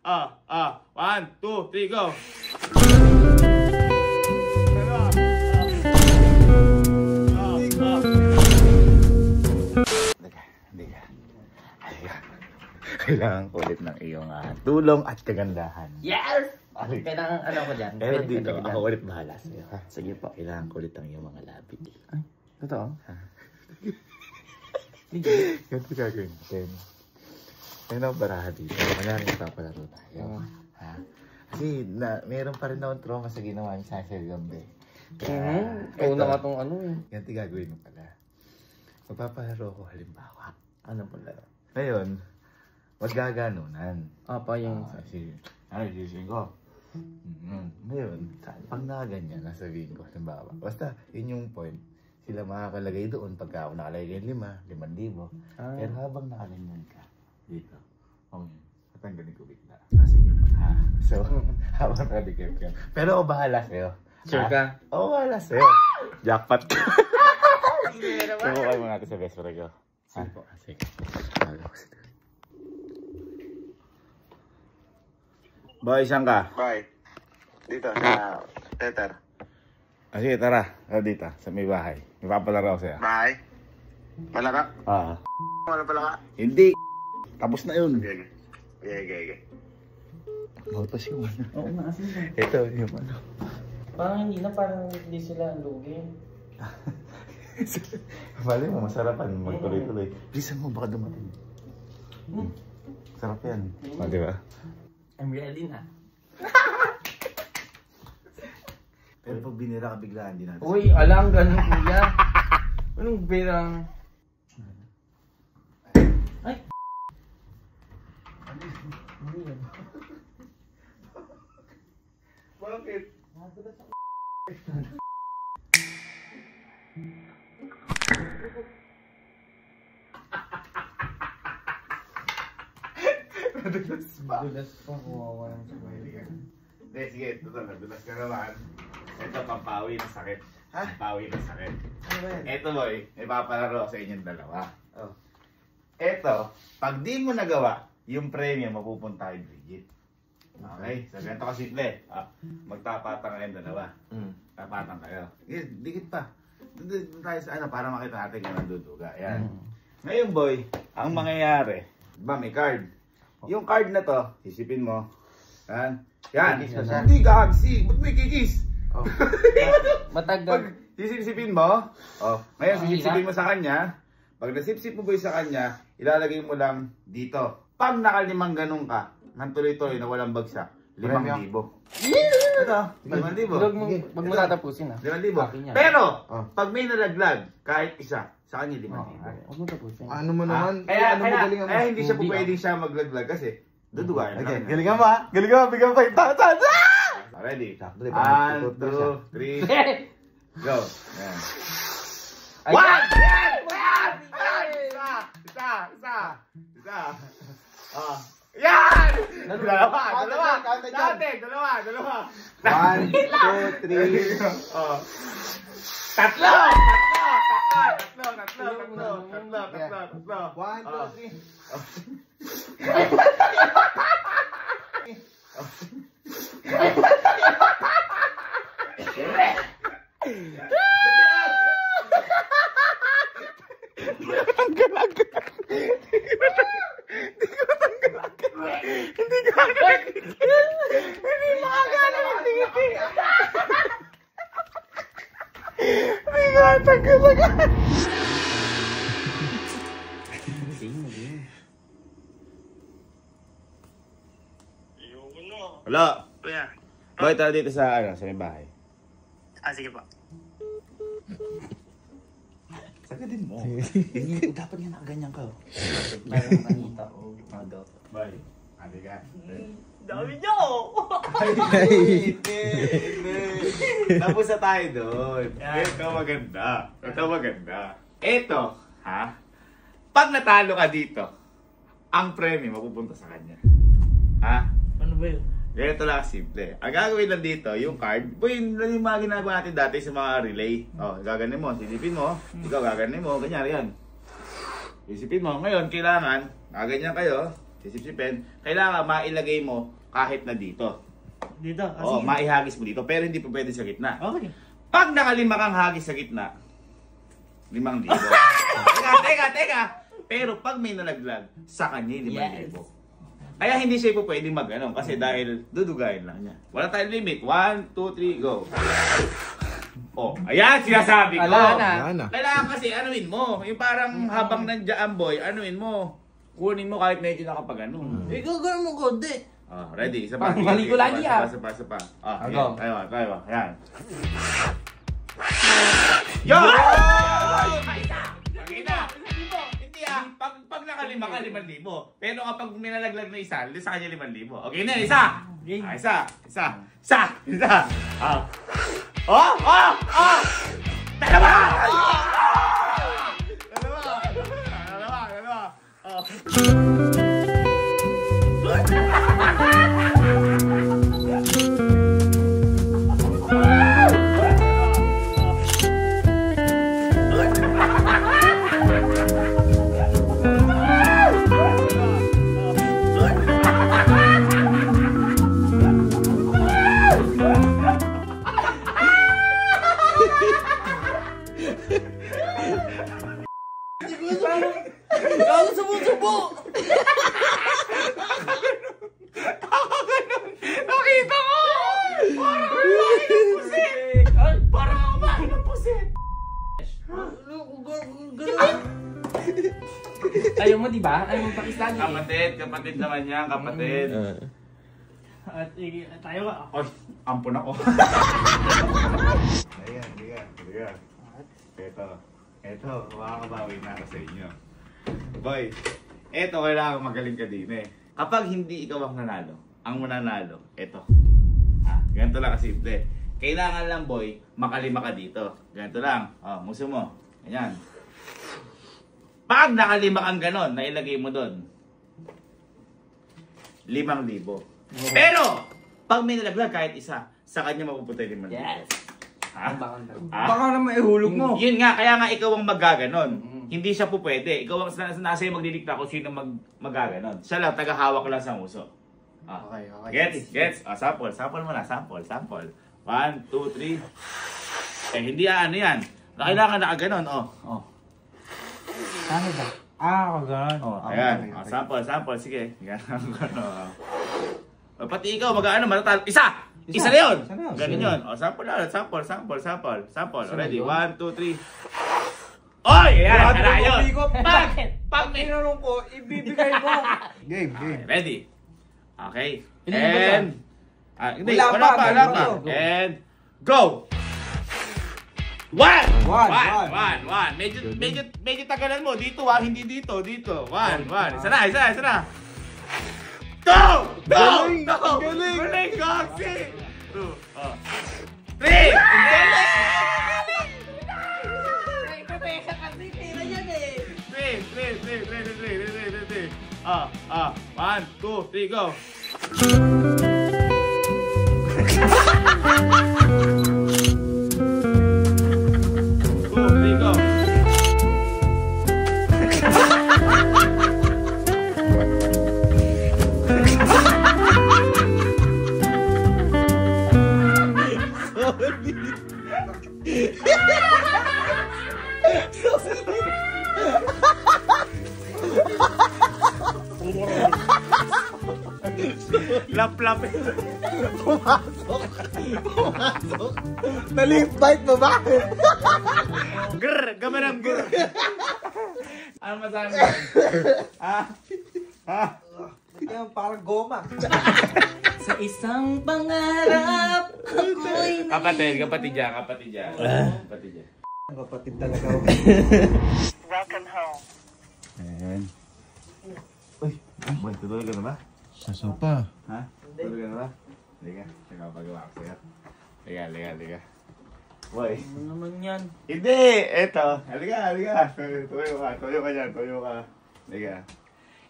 1, 2, 3, go! Kailangan ulit ng iyong tulong at kagandahan. Yes! Kailangan ano ko dyan? Pero dito, ako ulit bahala sa'yo. Ha? Sige po. Kailangan ko ulit ang iyong mga labi. Ay, totoo? Ha? Ganito gagawin natin. Ayun ako baraha dito. Kanyari papalaro tayo. Ha? Kasi meron pa rin akong trauma sa ginawa niya sa akin gabi. Oo na nga itong ano eh. Ganito gagawin mo pala. Magpapalaro ko halimbawa. Ano pala? Ngayon, magaganunan. Yung... Sisihin ko. Ngayon, pag nakaganyan, nasabihin ko, halimbawa. Basta, yun yung point. Sila makakalagay doon pagka ako nakalagay 5,000. Pero habang nakaganyan ka, dito. Okay. Tatanggalin ko bigla. Kasi yun pa. So, habang nakadikip ka. Pero ako bahala sa'yo. Sure ka? Oo, bahala sa'yo. Jackpot ka. Subukan mo natin sa best friend ko. Sige po. Sige. Boy, saan ka? Boy, dito sa Tether. Sige, tara. Dito, sa may bahay. May papalaro ako sa'yo. Bahay? Pala ka? Wala pala ka? Hindi. Tapos na yun. Okay. Mautos yung ano. Oo nga, asin ba? Ito, yung ano. Parang hindi na, parang hindi sila ang lugi. Mali mo, masarapan. Magtuloy-tuloy. Bilisan mo, baka dumating. Sarap yan. Di ba? I'm ready na. Pero pag binira ka bigla, hindi natin. Uy, alam, ganun kuya. Anong birang... Ay! Ano yan? Bakit? Nadulas pa, kawawa ng sabay. Hindi, sige, ito nadulas ka naman. Ito, pampawi na sakit. Pampawi na sakit. Ano ba yan? Ito boy, may papalaro sa inyong dalawa. Ito, pag di mo nagawa, yung premium mapupunta kay Bridget. Okay? So, ganito ka simple. Magtapatang kayong dalawa. Tapatang kayo. Dikit pa. Doon tayo sa para makita natin kung nanduduga. Yan. Ngayon boy, ang mangyayari, may card. Yung card na to, sisipin mo. Yan. Hindi gagsi. Ba't may kikis? Matagal. Pag sisipin mo, ngayon sisipin mo sa kanya. Pag nasipsip mo boy sa kanya, ilalagay mo lang dito. Pag nakalimang ganun ka, nang tuloy-tuloy na walang bagsak, 5,000. Ito, 5,000. Wag mo tatapusin 5,000. Pero, pag may nalaglag, kahit isa, sa kanya 5,000. Wag mo tapusin. Ano mo naman? Kaya hindi siya pwedeng siya maglaglag kasi dudugayan lang. Galingan mo ha? Galingan mo, bigyan mo 5,000! Ready? 1, 2, 3, go. Yan. One! Yan! Isa! Yan! Dalawa! 1, 2, 3. Tatlo! 3. Hello? Boy, tara dito sa may bahay. Sige po. Sagadin mo. Dapat nga nakaganyan ka. Parang kanita o magaw. Boy, ate ka. Dami niyo! Tapos na tayo doon. Ito maganda. Ito, pag natalo ka dito, ang premyo mapupunta sa kanya. Ano ba yun? Ganito lang simple. Ang gagawin lang dito, yung card, yung mga ginagawa natin dati sa mga relay. Gaganin mo, sisipin mo, ikaw gaganin mo, ganyan yan. Sisipin mo. Ngayon, kailangan, ganyan kayo, sisipsipin, kailangan mailagay mo kahit na dito. Dito. Oo, maihagis mo dito, pero hindi po pwede sa gitna. Okay. Pag nakalima kang hagis sa gitna, 5,000. Teka! Pero pag may nalaglag, sa kanya 5,000. Kaya hindi siya po pwede mag-ano, kasi dahil dudugayin lang niya. Wala tayong limit. 1, 2, 3, go. Oh, ayan, sinasabi ko. Wala na. Kailangan kasi anuin mo. Yung parang habang nandiyan boy, anuin mo. Kunin mo kahit medyo nakapag-ano. Ikaw gano'n mo konti. Oh, ready? Isa pa. Mali ko lagi Isa pa. Ah, Go. Tayo. Ayan. Yo! Pakita! Hindi pag nakalima ka, 5,000. Pero kapag may nalaglag na isa, sa kanya 5,000. Okay na, isa! Isa! Dalawa! Ikaw sumusubo! Nakita ko! Parang kumain ng pusit! Ayaw mo, di ba? Ayaw mo pakis lagi. Kapatid naman yan, kapatid. At tayo ka. Oy, ampun ako. Ayan. Ito, makakabawi na ako sa inyo. Boy, ito kailangan magaling ka din eh. Kapag hindi ikaw ang nanalo, ang mananalo, ito. Ganito lang kasimple. Kailangan lang boy, makalima ka dito. Ganito lang. Muso mo. Ayan. Pag nakalima kang ganon, nailagay mo doon, 5,000. Pero, pag may nalaglag kahit isa, sa kanya mapupunta yung 5,000. Yes. Baka naman ihulog mo. Yun nga, kaya nga ikaw ang magaganon. Hindi siya po pwede. Ikaw ang nasa iyo magdidikta kung sino magaganon. Siya lang, tagahawak lang sa muso. Okay. Gets? Sample mo na. Sample. 1, 2, 3. Hindi ano yan. Kailangan nakaganon, oh. Ano ba? Ako gano'n. Ayan. Sample. Sige. Pati ikaw, mag-ano, matatalo. Isa na yun! Ganun yun. Sample. Ready? 1, 2, 3. Oy! Ayan! Tara yun! Pag may tinanong ko, ibibigay mo. Game. ready? Okay. And... Hindi, wala pa. And... Go! 1! Medyo tagalan mo. Dito hindi dito. 1. Isa na. Galing! Gaksi! 2, 3! Three. 1, 2, 3, go! 2, 3, go! Lap-lap. Pumasok. Na-lift bite mo ba? Gamarang grr. Ano masabi mo? Yan, parang goma. Sa isang pangarap, ako'y Kapatid dyan. Kapatid talaga ako. Welcome home. Ayan. Uy, boy, tuloy ka na ba? Sa sopa. Ha? Tuloy ka na ba? Liga, nagpapagawa ko sa'yo. Liga. Boy. Ano naman yan? Hindi! Eto. Halika. Tuyo ka dyan. Liga.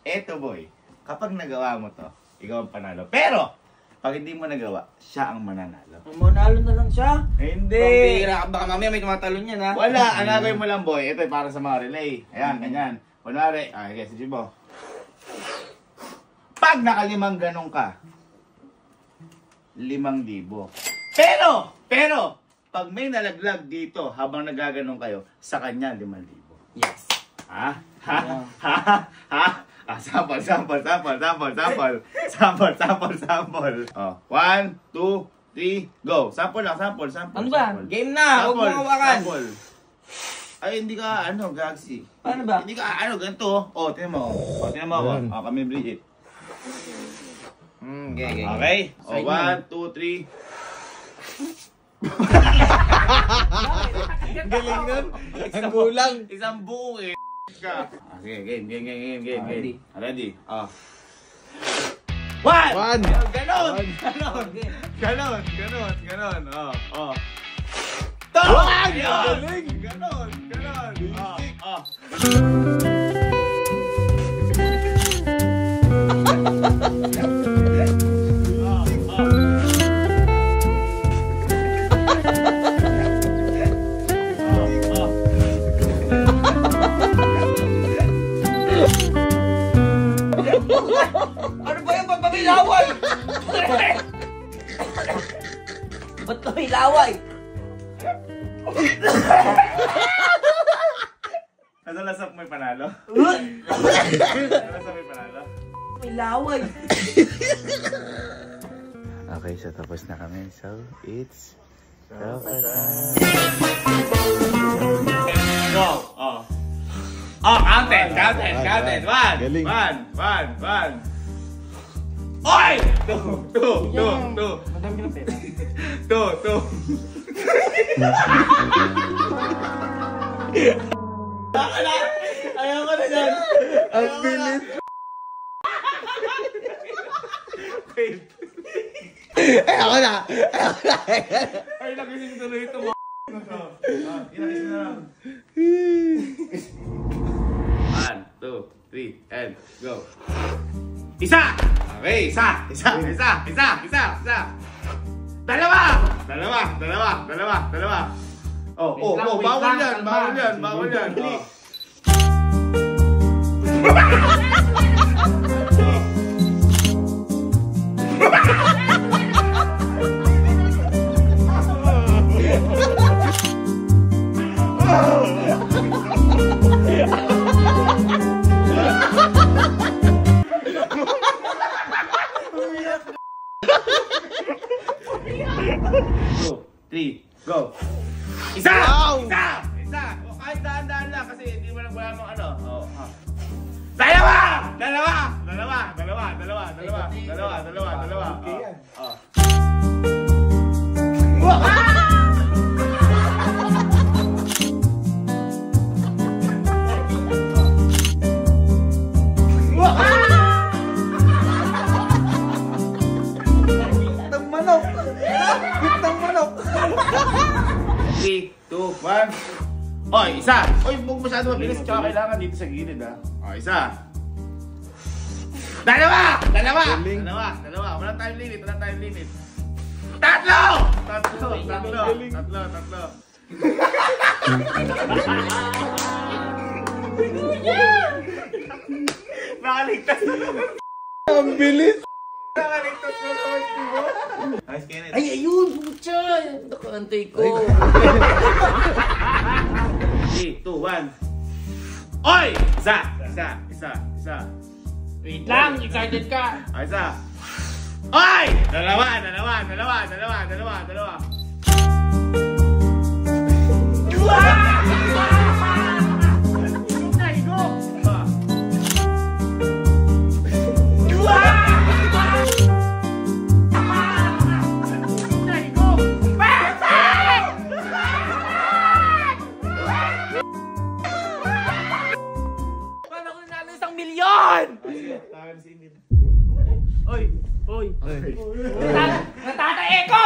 Eto, boy. Kapag nagawa mo to, ikaw ang panalo. Pero, pag hindi mo nagawa, siya ang mananalo. Manalo na lang siya. Hindi! Baka mamaya may tumatalon yan, ha? Wala! Ang gagawin mo lang, boy. Ito para sa mga relay. Ayan, ganyan. Kunwari, sige, Jibo. Pag nakalimang ganong ka, 5,000. Pero, pag may nalaglag dito habang nagaganong kayo, sa kanya 5,000. Yes. Ha? Sample. Oh, 1, 2, 3, go. Sample lang. Ano ba? Game na! Huwag mo hawakan! Sample. Ay, hindi ka, Gagsy. Paano ba? Hindi ka, ganito. Oh, tingnan mo. Tingnan mo ako. Kami Bridget. Okay? Oh, 1, 2, 3. Galing nun. Ang gulang. Isang buo eh. Sige, game. Ready? Oh. 1! Ganon! Oh. Tawag! Galing! Ganon! Oh. Ano ba yung pagpapilaway? Ba't ka may laway? Nasalasap mo yung panalo? May laway. Okay, so tapos na kami. So, it's... Go! Oh, counted. 1. Oy! 2. Madami ng pera. 2. Ayaw ko na dyan. Ang bilis. Wait. Ay, ako na. Ay, nagising tuloy ito mo. Inagising na lang. 1, 2, 3, and go. Isa! Okay, isa. Dalawa! Oh, bawal yan. Oh. Two, 3, go. Isa! Wow! Isa! O, kahit daan-daan lang kasi hindi mo lang wala mong ano. Oh, ha. Dalawa! Oh. Bitang manok. 3, 2, 1. Oy, isa! Oy, huwag masyado mabilis. Tsaka kailangan dito sa gilid, ha? O, isa. Dalawa! Walang time limit. Tatlo! Nakaligtas na naman. Ang bilis. Nakaligtas na naman, diba? Nice, Kenneth. Ay, ayun! Pucha! Nakaantay ko. 3, 2, 1. Oy! Isa! Wait lang! Excited ka! Isa! Oy! Dalawa! Paano ko nanalo 1,000,000? Tahan si Emil. Oy! Natatae ko!